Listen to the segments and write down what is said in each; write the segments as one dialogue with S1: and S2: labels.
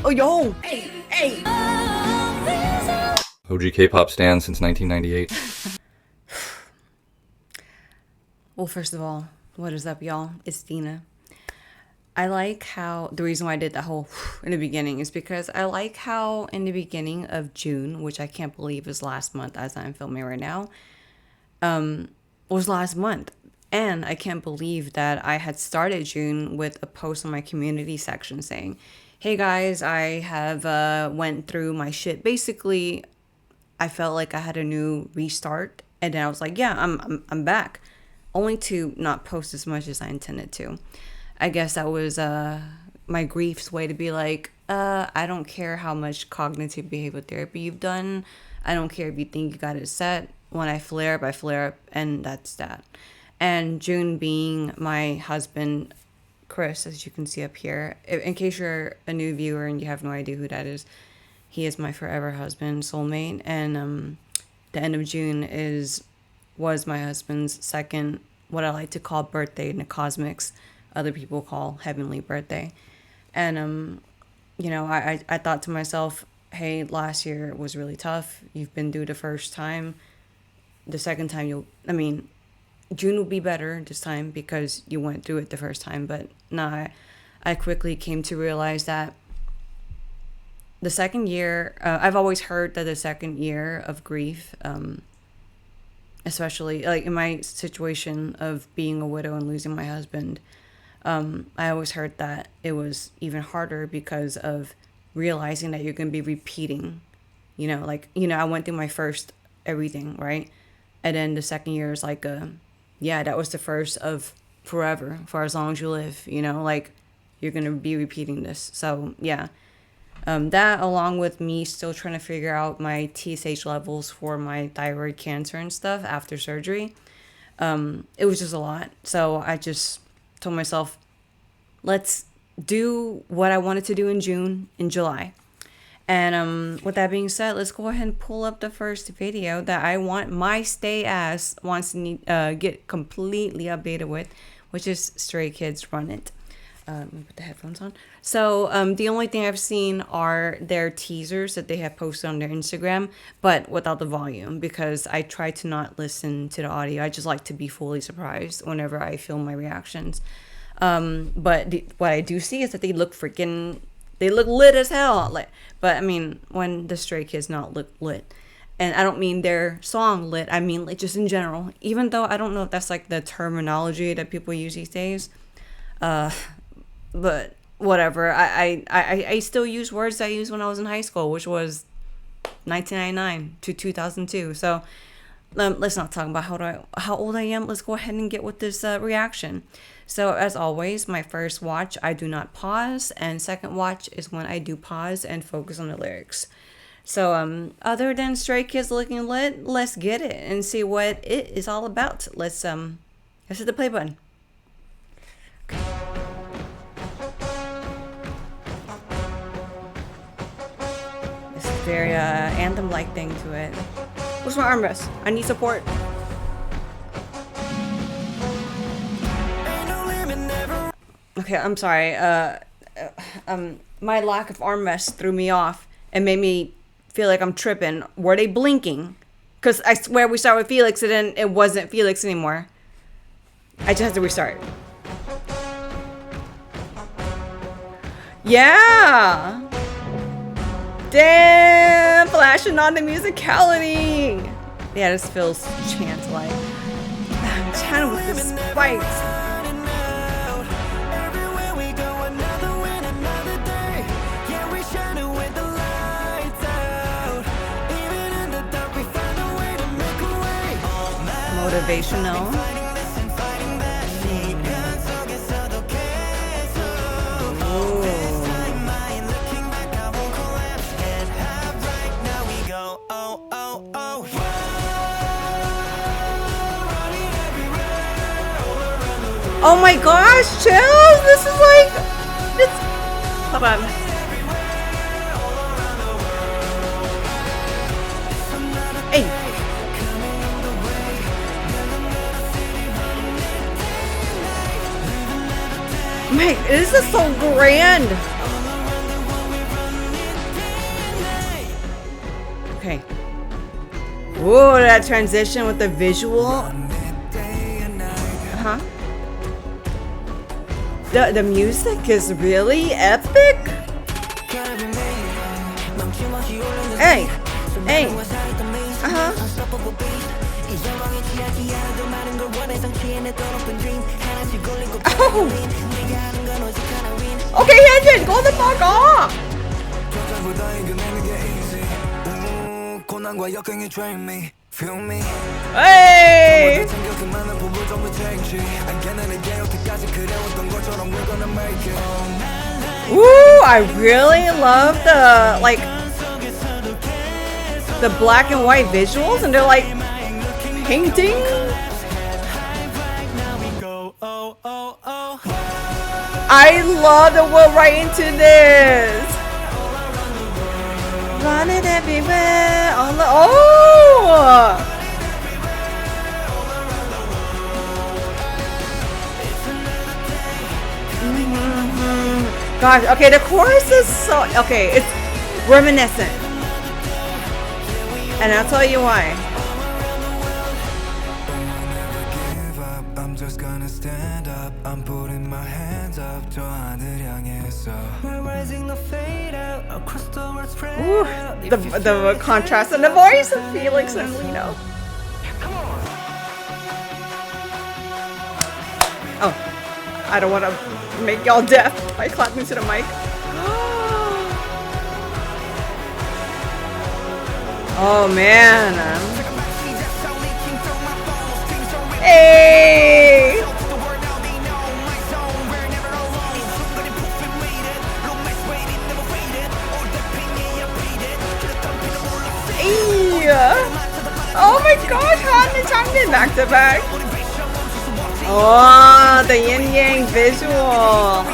S1: Oh, yo! Hey! Hey!
S2: OG K-pop stan since 1998.
S1: Well, first of all, what is up, y'all? It's xthina. I like how the reason why I did that whole in the beginning is because I like how in the beginning of June, which I can't believe is last month as I'm filming right now, was last month. And I can't believe that I had started June with a post on my community section saying, hey guys, I have went through my shit. Basically, I felt like I had a new restart. And then I was like, yeah, I'm back. Only to not post as much as I intended to. I guess that was my grief's way to be like, I don't care how much cognitive behavioral therapy you've done. I don't care if you think you got it set. When I flare up, and that's that. And June being my husband, Chris, as you can see up here. In case you're a new viewer and you have no idea who that is, he is my forever husband, soulmate. And the end of June was my husband's second, what I like to call birthday in the cosmics. Other people call heavenly birthday. And I thought to myself, hey, last year was really tough. You've been through the first time. The second time June will be better this time because you went through it the first time. But no, I quickly came to realize that the second year, I've always heard that the second year of grief, especially like in my situation of being a widow and losing my husband, I always heard that it was even harder because of realizing that you're going to be repeating, I went through my first everything, right? And then the second year is like, that was the first of forever, for as long as you live, you're going to be repeating this. So yeah, that along with me still trying to figure out my TSH levels for my thyroid cancer and stuff after surgery. It was just a lot. So I just told myself, let's do what I wanted to do in June, in July. And with that being said, let's go ahead and pull up the first video that I want my stay ass wants to get completely updated with, which is Stray Kids Run It. Let me put the headphones on. So the only thing I've seen are their teasers that they have posted on their Instagram, but without the volume because I try to not listen to the audio. I just like to be fully surprised whenever I film my reactions. But what I do see is that they look lit as hell. But I mean, when the Stray Kids not look lit. And I don't mean their song lit. I mean like just in general. Even though I don't know if that's like the terminology that people use these days. But whatever. I still use words I used when I was in high school, which was 1999 to 2002. So let's not talk about how old I am. Let's go ahead and get with this reaction. So as always, my first watch, I do not pause. And second watch is when I do pause and focus on the lyrics. So other than Stray Kids looking lit, let's get it and see what it is all about. Let's hit the play button. This is very anthem-like thing to it. Where's my armrest? I need support. Okay, I'm sorry. My lack of armrest threw me off and made me feel like I'm tripping. Were they blinking? Because I swear we started with Felix and then it wasn't Felix anymore. I just had to restart. Yeah! Damn! Flashing on the musicality! Yeah, this feels chant-like. I'm chanting with the spikes. Motivational. Oh my gosh, chills! This is like, hold on. Hey. Mate, this is so grand. Ooh, that transition with the visual. Huh? The music is really epic. Hey, hey. Uh-huh. Oh. Okay, Hyunjin, go the fuck off. Hey. Ooh, I really love the the black and white visuals, and they're like painting. I love that we're right into this. Run it everywhere. Oh. Gosh, okay, the chorus is so okay. It's reminiscent, and I'll tell you why. I'm just gonna stand up. I'm putting my hands up. 저 하늘 향해서. Ooh, the contrast and the voice of Felix and Lino. Oh, I don't want to make y'all deaf by clapping to the mic. Oh man. Hey. Oh my gosh, Han and Changbin back to back. Oh, the yin yang visual.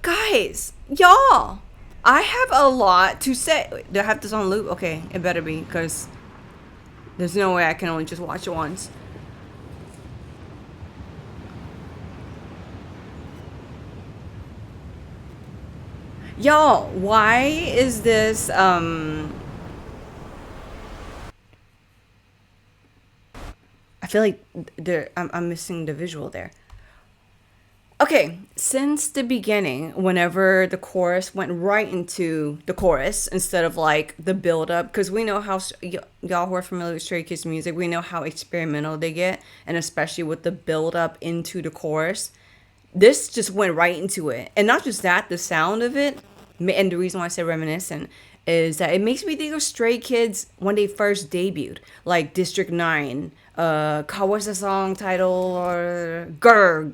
S1: Guys, y'all, I have a lot to say. Wait, do I have this on loop? Okay, it better be, because there's no way I can only just watch it once. Y'all, why is this I feel like I'm missing the visual there. Okay, since the beginning, whenever the chorus went right into the chorus instead of like the build up, because we know how y'all who are familiar with Stray Kids music, we know how experimental they get, and especially with the build up into the chorus. This just went right into it. And not just that, the sound of it, and the reason why I say reminiscent, is that it makes me think of Stray Kids when they first debuted, like District 9, what's the song title, or Gur.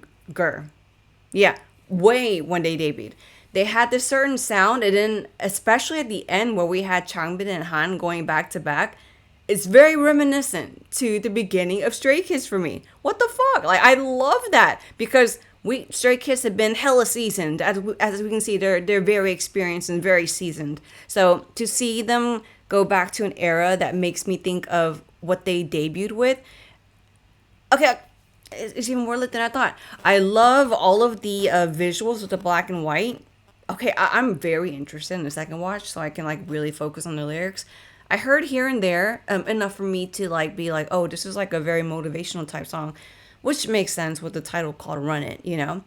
S1: Yeah, way when they debuted. They had this certain sound, and then especially at the end where we had Changbin and Han going back to back, it's very reminiscent to the beginning of Stray Kids for me. What the fuck? Like, I love that, because Stray Kids have been hella seasoned. As we can see, they're very experienced and very seasoned. So to see them go back to an era that makes me think of what they debuted with, okay, it's even more lit than I thought. I love all of the visuals with the black and white. Okay, I'm very interested in the second watch, so I can like really focus on the lyrics. I heard here and there enough for me to like be like, oh, this is like a very motivational type song, which makes sense with the title called Run It, you know?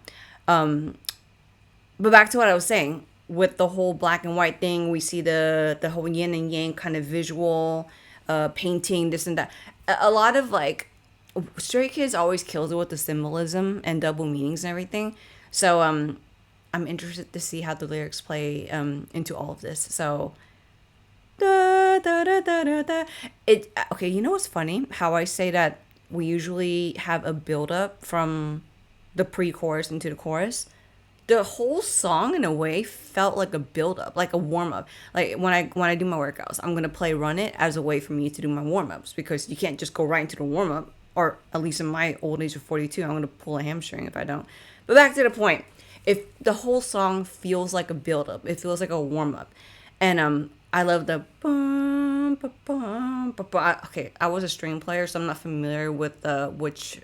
S1: But back to what I was saying, with the whole black and white thing, we see the whole yin and yang kind of visual, painting, this and that. A lot of like, Stray Kids always kills it with the symbolism and double meanings and everything. So I'm interested to see how the lyrics play into all of this. So da, da, da, da, da, da. Okay, you know what's funny? How I say that we usually have a build up from the pre-chorus into the chorus. The whole song in a way felt like a build up, like a warm up. Like when I do my workouts, I'm gonna play Run It as a way for me to do my warm ups, because you can't just go right into the warm up. Or at least in my old age of 42, I'm going to pull a hamstring if I don't. But back to the point. If the whole song feels like a build-up, it feels like a warm-up. And I love the bum, ba, bum, ba, ba. Okay, I was a string player, so I'm not familiar with which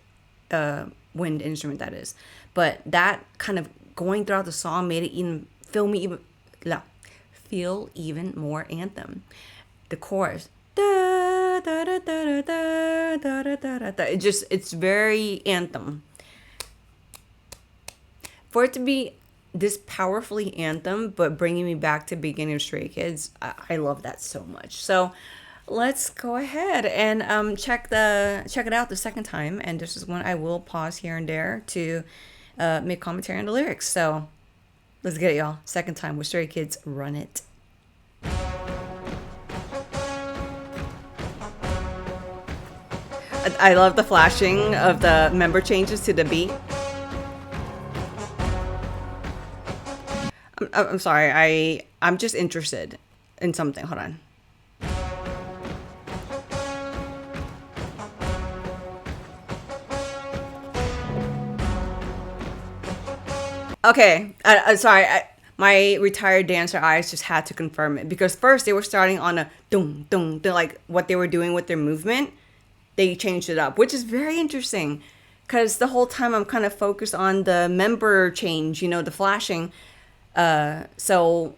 S1: wind instrument that is. But that kind of going throughout the song made it even feel even more anthem. The chorus, da, da, da, da, da, da, da, da, da. It's very anthem. For it to be this powerfully anthem, but bringing me back to beginning of Stray Kids, I love that so much. So let's go ahead and check it out the second time. And this is when I will pause here and there to make commentary on the lyrics. So let's get it, y'all. Second time with Stray Kids, Run It. I love the flashing of the member changes to the beat. I'm sorry, I'm just interested in something. Hold on. Okay, sorry, my retired dancer eyes just had to confirm it, because first they were starting on a dum dum, like what they were doing with their movement. They changed it up, which is very interesting, because the whole time I'm kind of focused on the member change, the flashing. So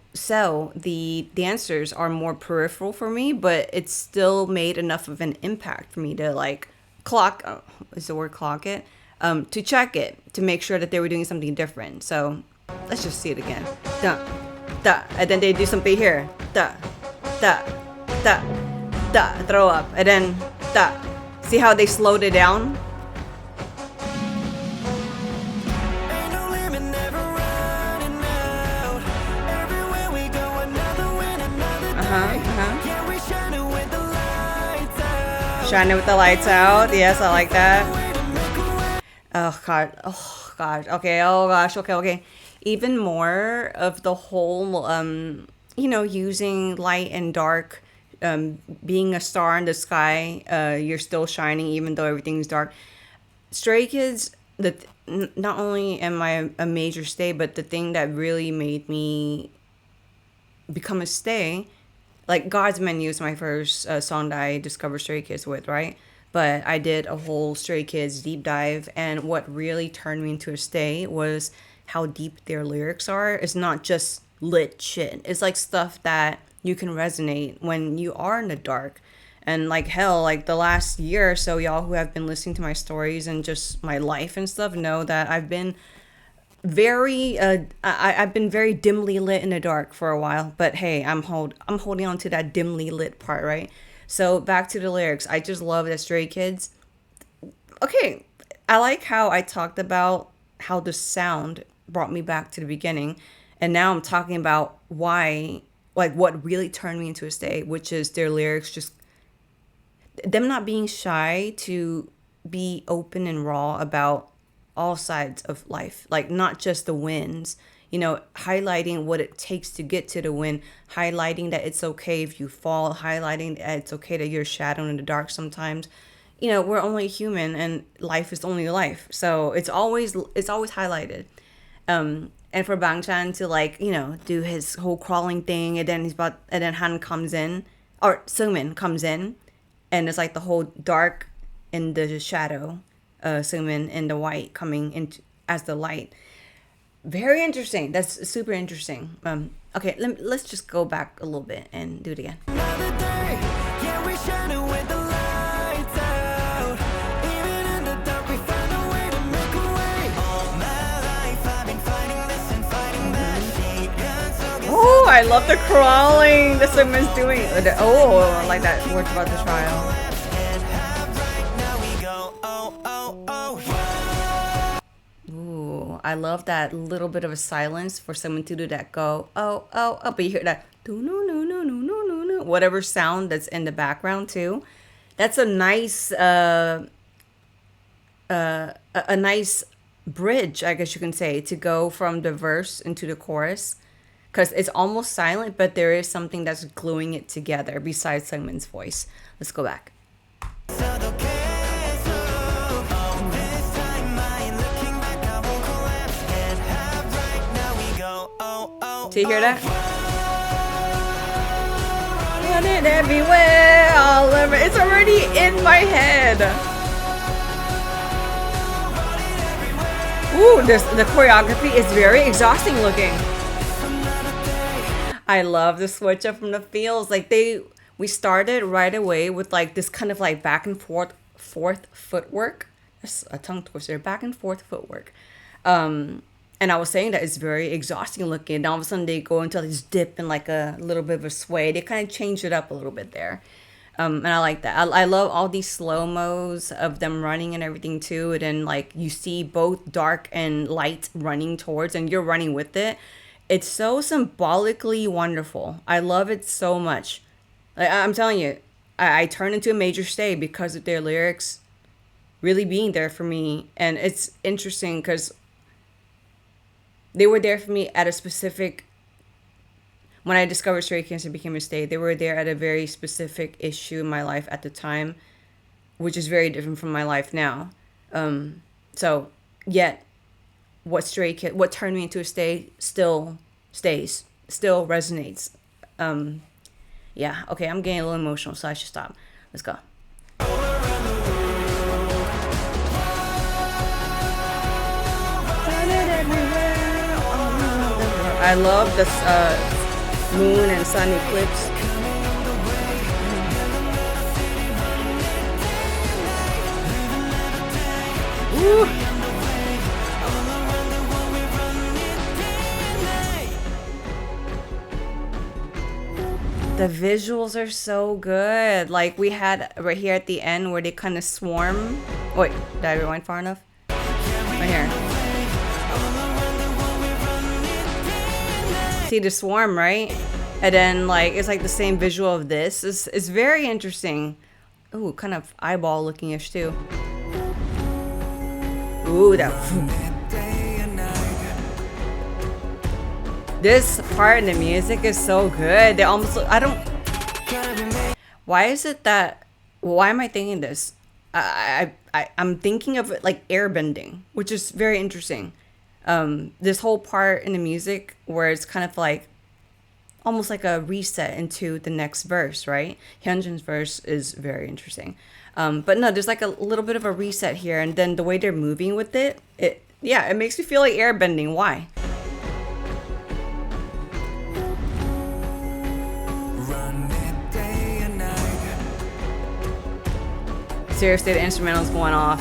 S1: the dancers are more peripheral for me, but it still made enough of an impact for me to like clock, is the word clock it, to check it, to make sure that they were doing something different. So let's just see it again. Da, da, and then they do something here. Da, da, da, da, throw up, and then da. See how they slowed it down? Shining with the lights out. Yes, I like that. Oh god. Oh gosh. Okay. Oh gosh. Okay. Even more of the whole, using light and dark, being a star in the sky. You're still shining even though everything's dark. Stray Kids. Not only am I a major stay, but the thing that really made me become a stay. Like God's Menu is my first song that I discovered Stray Kids with, right? But I did a whole Stray Kids deep dive, and what really turned me into a stay was how deep their lyrics are. It's not just lit shit. It's like stuff that you can resonate when you are in the dark. And like hell, like the last year or so, y'all who have been listening to my stories and just my life and stuff know that I've been I've been very dimly lit in the dark for a while, but hey, I'm holding on to that dimly lit part, right? So back to the lyrics. I just love that Stray Kids. Okay, I like how I talked about how the sound brought me back to the beginning, and now I'm talking about why, like what really turned me into a stay, which is their lyrics, just them not being shy to be open and raw about all sides of life, like not just the wins, highlighting what it takes to get to the win, highlighting that it's okay if you fall, highlighting that it's okay that you're shadowed in the dark sometimes. We're only human and life is only life. So it's always highlighted. And for Bangchan to do his whole crawling thing, and then Han comes in, or Seungmin comes in, and it's like the whole dark in the shadow, Seungmin in the white coming into as the light. Very interesting. That's super interesting. Okay, let's just go back a little bit and do it again. Oh, I love the crawling the Seungmin's doing. Oh, I like that words about the trial. Ooh, I love that little bit of a silence for someone to do that go, oh, but you hear that, no, whatever sound that's in the background too. That's a nice, a nice bridge, I guess you can say, to go from the verse into the chorus. Because it's almost silent, but there is something that's gluing it together besides Seungmin's voice. Let's go back. Do you hear that? Want it everywhere, all over. It's already in my head. Ooh, the choreography is very exhausting looking. I love the switch up from the feels. Like we started right away with like this kind of like back and forth footwork. That's a tongue twister. Back and forth footwork. And I was saying that it's very exhausting looking. And all of a sudden they go into this dip and like a little bit of a sway. They kind of changed it up a little bit there. And I like that. I love all these slow-mos of them running and everything too. And then like you see both dark and light running towards and you're running with it. It's so symbolically wonderful. I love it so much. I'm telling you, I turned into a major stay because of their lyrics really being there for me. And it's interesting because they were there for me at a specific, when I discovered Stray Kids and became a stay, they were there at a very specific issue in my life at the time, which is very different from my life now. So yet what turned me into a stay still stays, still resonates. Yeah, okay, I'm getting a little emotional, so I should stop. Let's go. I love this moon and sun eclipse. Woo. The visuals are so good. Like we had right here at the end where they kind of swarm. Wait, did I rewind far enough? Right here. See the swarm, right? And then like it's like the same visual of this. It's very interesting. Ooh, kind of eyeball looking-ish too. Ooh, that. This part in the music is so good. They almost, why is it that, why am I thinking this? I'm thinking of it like airbending, which is very interesting. This whole part in the music where it's kind of like almost like a reset into the next verse, right? Hyunjin's verse is very interesting. But no, there's like a little bit of a reset here, and then the way they're moving with it makes me feel like airbending. Why? Seriously, the instrumental's going off.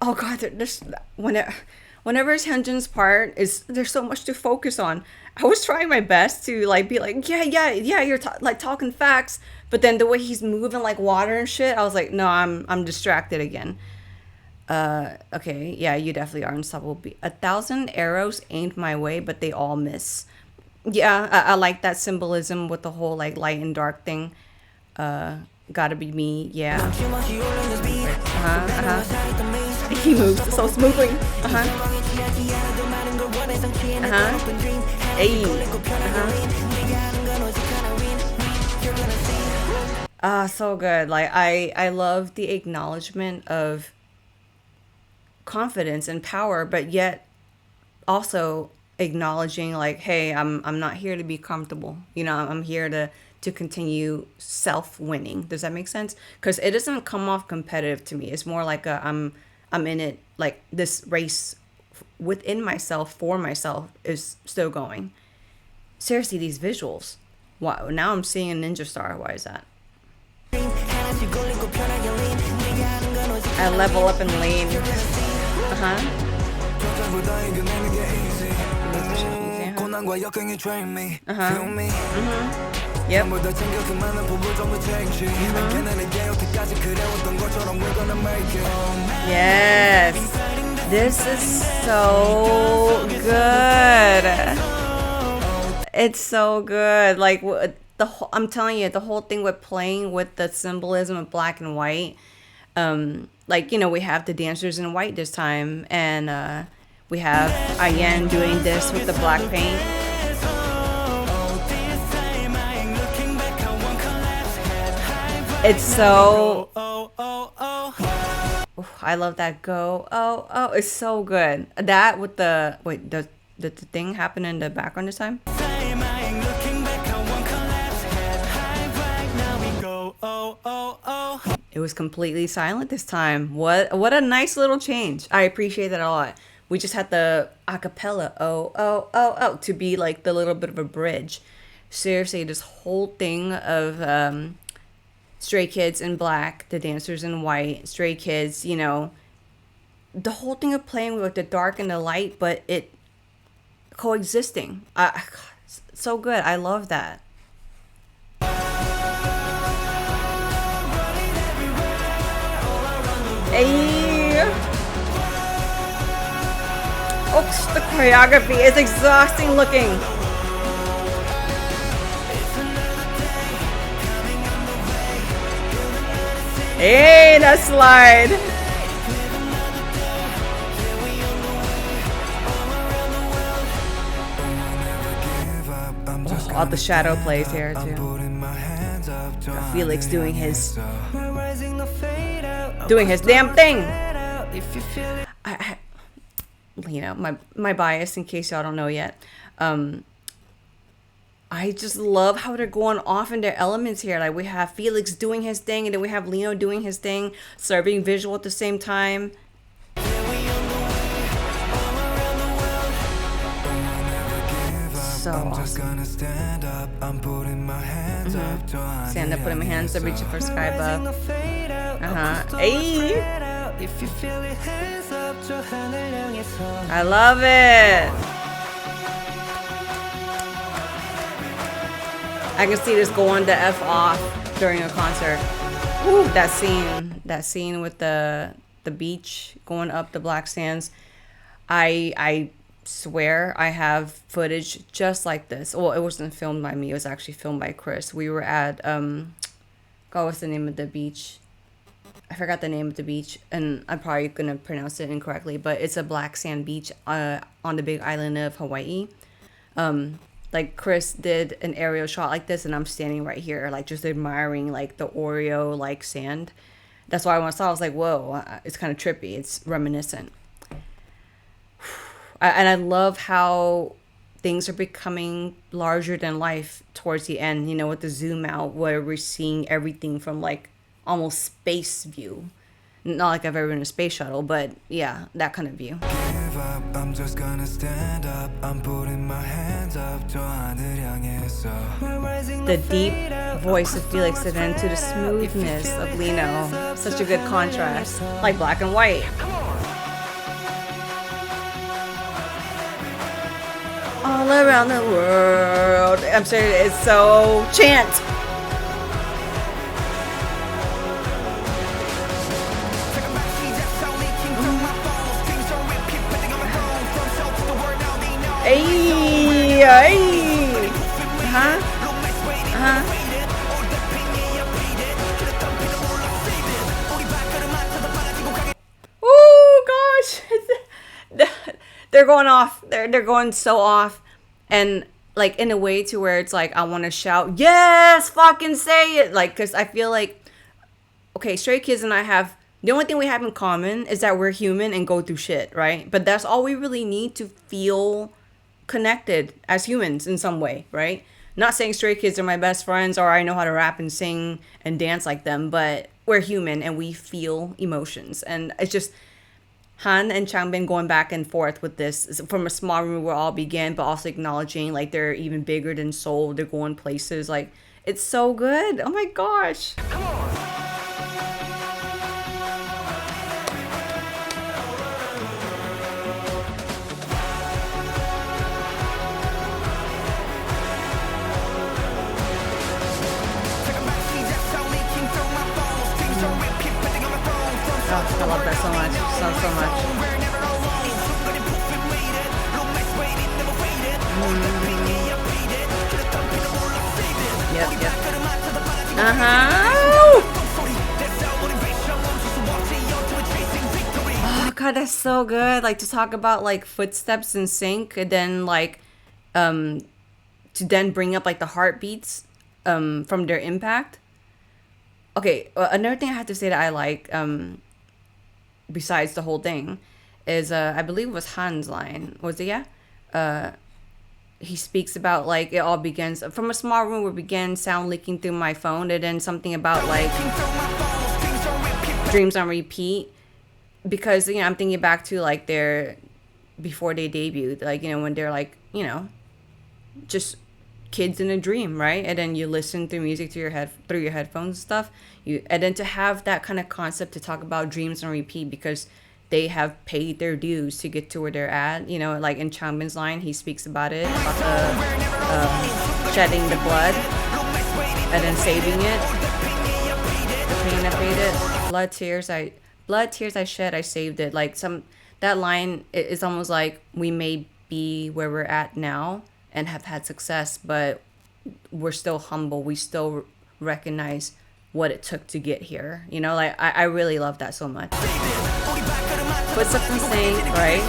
S1: Oh god, whenever it's Hyunjin's part, there's so much to focus on. I was trying my best to like be like, yeah, you're like talking facts, but then the way he's moving like water and shit, I was like, no, I'm distracted again. Okay, yeah, you definitely are unstoppable. 1,000 arrows aimed my way, but they all miss. Yeah, I like that symbolism with the whole like light and dark thing. Gotta be me, yeah. He moves so smoothly. Hey. So good. Like I love the acknowledgement of confidence and power, but yet also acknowledging like, hey, I'm not here to be comfortable. You know, I'm here to continue self-winning. Does that make sense? Because it doesn't come off competitive to me. It's more like I'm in it, like this race within myself for myself is still going. Seriously, these visuals. Wow, now I'm seeing a ninja star. Why is that? I level up and lean. Yep. Yes. This is so good. It's so good. Like I'm telling you, the whole thing with playing with the symbolism of black and white. Like, you know, we have the dancers in white this time, and we have Ayen doing this with the black paint. It's so... I love that go. Oh, it's so good. That with the... Wait, did the thing happen in the background this time? It was completely silent this time. What a nice little change. I appreciate that a lot. We just had the acapella to be like the little bit of a bridge. Seriously, this whole thing of Stray Kids in black, the dancers in white, Stray Kids, the whole thing of playing with the dark and the light, but it coexisting. So good. I love that. Hey. Oops, the choreography is exhausting looking. Hey, that slide. Oh, all the shadow plays here too. Felix doing his damn thing. My bias, in case y'all don't know yet. I just love how they're going off in their elements here. Like, we have Felix doing his thing, and then we have Lino doing his thing, serving visual at the same time. So awesome. Stand up, putting my hands up, reaching for sky above. Hey! I love it. I can see this going to F off during a concert. Ooh, that scene with the beach going up the black sands. I swear I have footage just like this. Well, it wasn't filmed by me. It was actually filmed by Chris. We were at God, what's the name of the beach? I forgot the name of the beach, and I'm probably gonna pronounce it incorrectly, but it's a black sand beach on the big island of Hawaii. Like, Chris did an aerial shot like this, and I'm standing right here, like, just admiring like the Oreo like sand. That's why when I saw it, I was like, whoa, it's kind of trippy. It's reminiscent. And I love how things are becoming larger than life towards the end, with the zoom out where we're seeing everything from like almost space view. Not like I've ever been in a space shuttle, but yeah, that kind of view. I'm just gonna stand up. I'm putting my hands up. The deep voice of Felix and then to the smoothness of Lino. Such a good contrast. Like black and white. All around the world. I'm sorry, it's so chant. Hey, hey. Oh gosh. They're going off. They're going so off. And like in a way to where it's like I want to shout, yes, fucking say it. Like, because I feel like, okay, Stray Kids and I have, the only thing we have in common is that we're human and go through shit, right? But that's all we really need to feel connected as humans in some way, right? Not saying Stray Kids are my best friends or I know how to rap and sing and dance like them, but we're human and we feel emotions. And it's just Han and Changbin going back and forth with this from a small room where all began, but also acknowledging like they're even bigger than Seoul. They're going places. Like, it's so good. Oh my gosh. Come on. Oh, I love that so much. So much. Yep. Oh god, that's so good. Like, to talk about like footsteps in sync, and then like to then bring up like the heartbeats from their impact. Okay, another thing I have to say that I like besides the whole thing is I believe it was Han's line. Was it? Yeah. he speaks about like it all begins from a small room where began sound leaking through my phone, and then something about like dreams on repeat. Because I'm thinking back to like their before they debuted, like when they're like just kids in a dream, right? And then you listen through music to your head through your headphones and stuff. And then to have that kind of concept to talk about dreams on repeat because they have paid their dues to get to where they're at. Like in Changbin's line, he speaks about it, about the shedding the blood and then saving it, the pain I paid it, blood tears I shed, I saved it. Like that line is almost like we may be where we're at now and have had success, but we're still humble. We still recognize what it took to get here. Like I really love that so much. Footsteps in sync, right?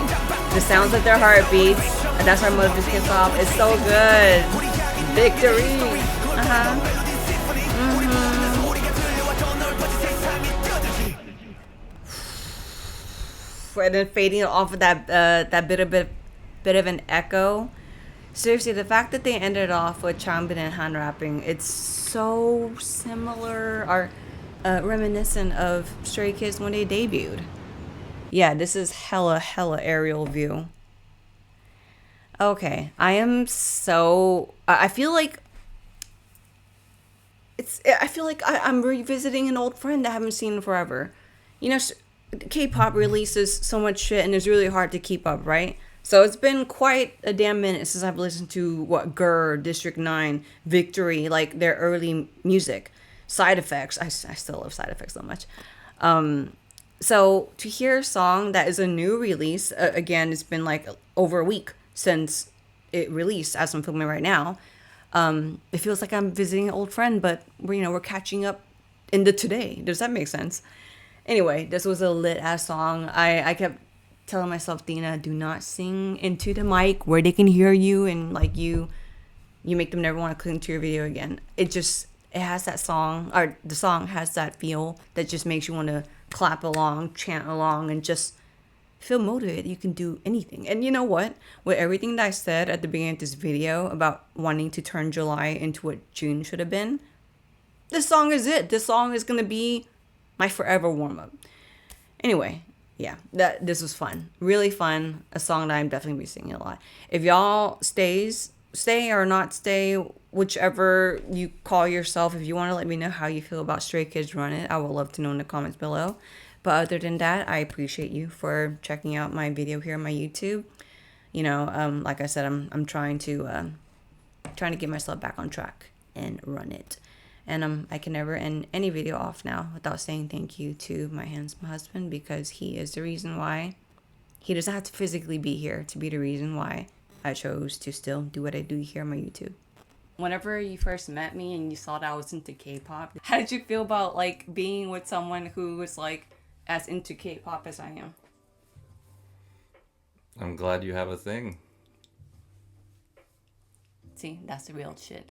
S1: The sounds of their heartbeats, and that's our motivation kicks off. It's so good. Victory. And then fading off of that bit of an echo. Seriously, the fact that they ended off with Changbin and Han rapping, it's so similar or reminiscent of Stray Kids when they debuted. Yeah, this is hella aerial view. Okay, I feel like I'm revisiting an old friend that I haven't seen in forever. K-pop releases so much shit and it's really hard to keep up, right? So it's been quite a damn minute since I've listened to GER, District 9, Victory, like their early music. Side Effects. I still love Side Effects so much. So to hear a song that is a new release, again, it's been like over a week since it released as I'm filming right now. It feels like I'm visiting an old friend, but we're catching up in the today. Does that make sense? Anyway, this was a lit ass song. I kept telling myself, xthina, do not sing into the mic where they can hear you and like you make them never want to click into your video again. It has that song, or the song has that feel that just makes you want to clap along, chant along, and just feel motivated. You can do anything. And you know what? With everything that I said at the beginning of this video about wanting to turn July into what June should have been, this song is it. This song is going to be my forever warm-up. Anyway, yeah, this was fun. Really fun. A song that I'm definitely be singing a lot. If y'all stay or not stay, whichever you call yourself, if you want to let me know how you feel about Stray Kids Run It, I would love to know in the comments below. But other than that, I appreciate you for checking out my video here on my YouTube. Like I said, I'm trying to get myself back on track and run it. And I can never end any video off now without saying thank you to my handsome husband, because he is the reason why. He doesn't have to physically be here to be the reason why I chose to still do what I do here on my YouTube. Whenever you first met me and you saw that I was into K-pop, how did you feel about like being with someone who was like as into K-pop as I am?
S2: I'm glad you have a thing.
S1: See, that's the real shit.